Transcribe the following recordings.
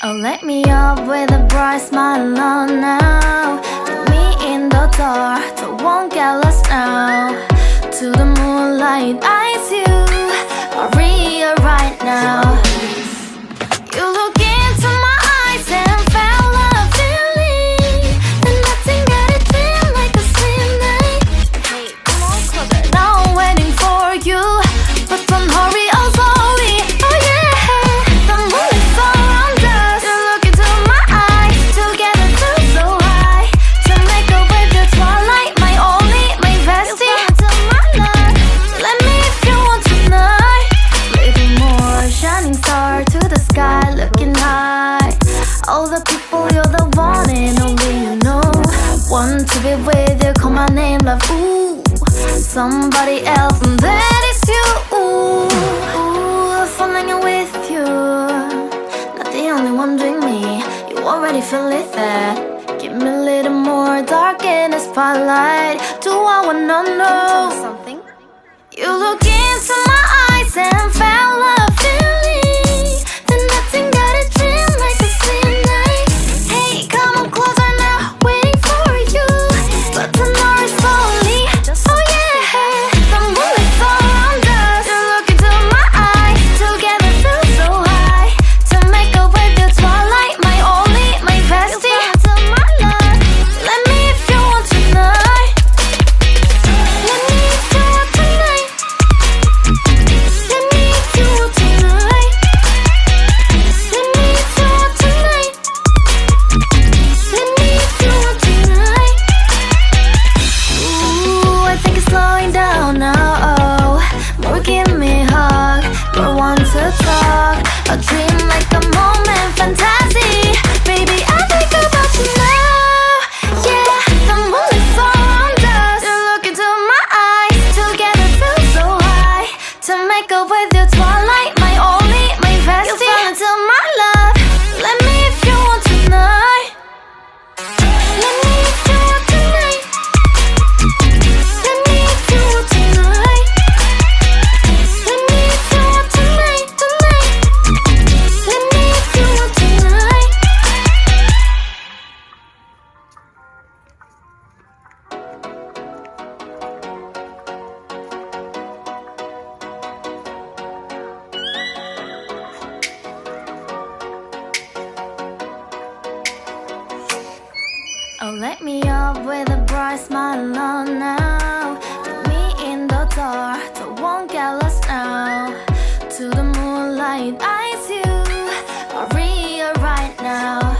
Oh, let me up with a bright smile on now. Put me in the dark, so won't get lost now. To the moonlight, eyes you, Maria right now. You look into my eyes and felt love feeling, and nothing got it feel like a slim night. Hey, come on closer, now I'm waiting for you, but don't hurry, oh slowly. Oh yeah, the moonlight's around us. You look into my eyes, together feel so high. To make a with the twilight, my only, my bestie. Into my life, let me if you want tonight. Little more shining star to the sky, looking high. All the people, you're the one and only you know. Want to be with you, call my name, love, ooh. Somebody else, and that is you, ooh. Falling with you, not the only one doing me. You already feel it there. Give me a little more dark in the spotlight. Do I wanna know something? You look into my eyes and felt love feeling, then nothing got it feel like a slim night. Hey, come on closer now, waiting for you, but tomorrow is slowly. Oh yeah, the moonlight's around us. You look into my eyes, together feel so high. To make a with the twilight, my only, my bestie. Into my life, let me if you want tonight. Let me if you want tonight. Let me if you want tonight. Let me if you want tonight. Let me if you want tonight. Ooh, I think it's slowing down now. Oh, more give me a hug, more want to talk. A dream like a moment, fantasy. Baby, I think about you now. Yeah, the moonlight's around us. You look into my eyes, together feel so high. To make up with your twilight, my only, my bestie. You fell into my love. Let me if you want tonight. Let me if you want tonight. Let me if you want tonight. Let me if you want tonight, tonight. Let me if you want tonight. Oh, let me up with a bright smile on now. Put me in the dark, so won't get lost now. To the moonlight, eyes you, Maria right now.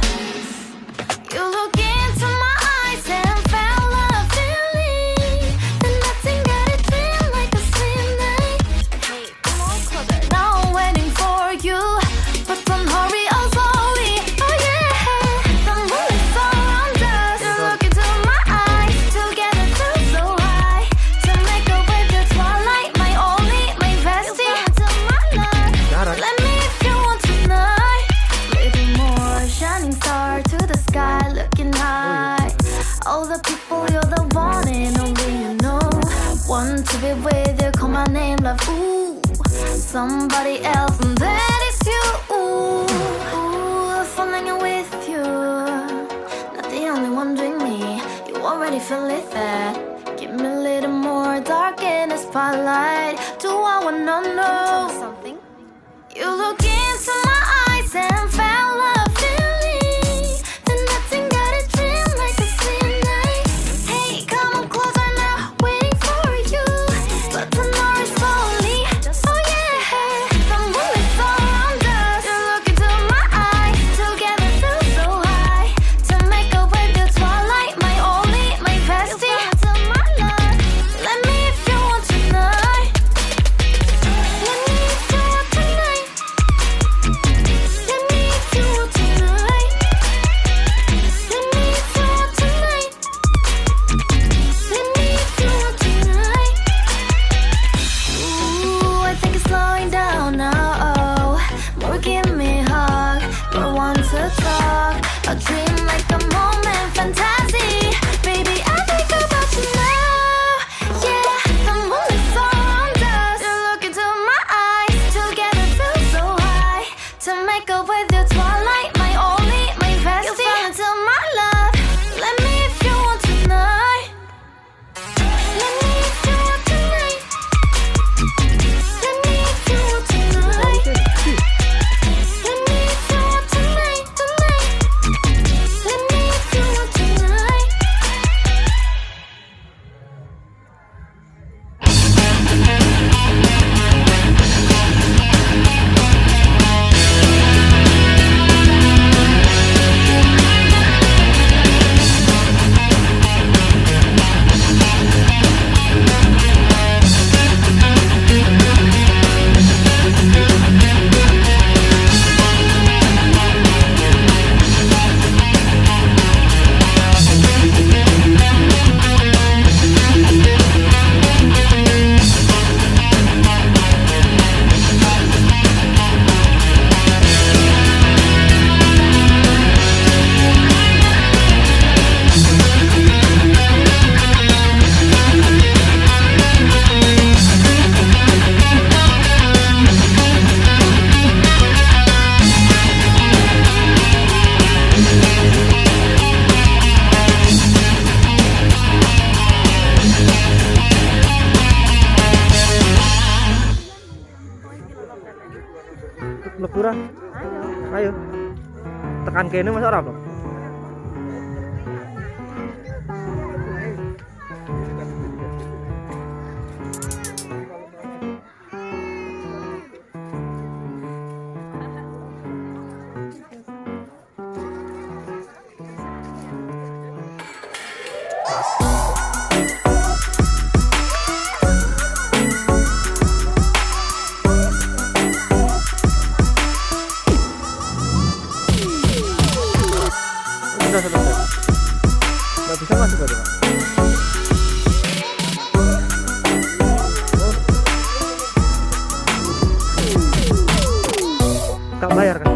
You look into my eyes and felt love feeling, then nothing got it feel like a slim night. Hey, come on closer, now I'm waiting for you, but don't hurry, oh slowly. Oh yeah, the moonlight's around us. You look into my eyes, together feel so high. To make a with the twilight, my only, my bestie. Into my life, let me if you want tonight. Little more shining star to the sky, looking high. All the people, you're the one and only you know. Want to be with you, call my name, love, ooh. Somebody else, and that is you, ooh. Falling with you, not the only one doing me. You already feel it there. Give me a little more dark in the spotlight. Do I wanna know something? You look into my eyes and felt love feeling, then nothing got it feel like a slim night. Hey, come on closer now, waiting for you, but tomorrow is slowly. Oh yeah, the moonlight's around us. You look into my eyes, together feel so high. To make a with the twilight, my only, my bestie. Into my life, let me if you want tonight. Let me if you want tonight. Let me if you want tonight. Let me if you want tonight. Let me if you want tonight. Ooh, I think it's slowing down now. Oh, more give me a hug, more want to talk. A dream like a moment, fantasy. Baby, I think about you now. Yeah, the moonlight's around us. You look into my eyes, together feel so high. To make up with your twilight, my tekan kene Mas ora, Bang? Sudah selesai. Nggak bisa masuk aja, Pak. Tak bayar kan?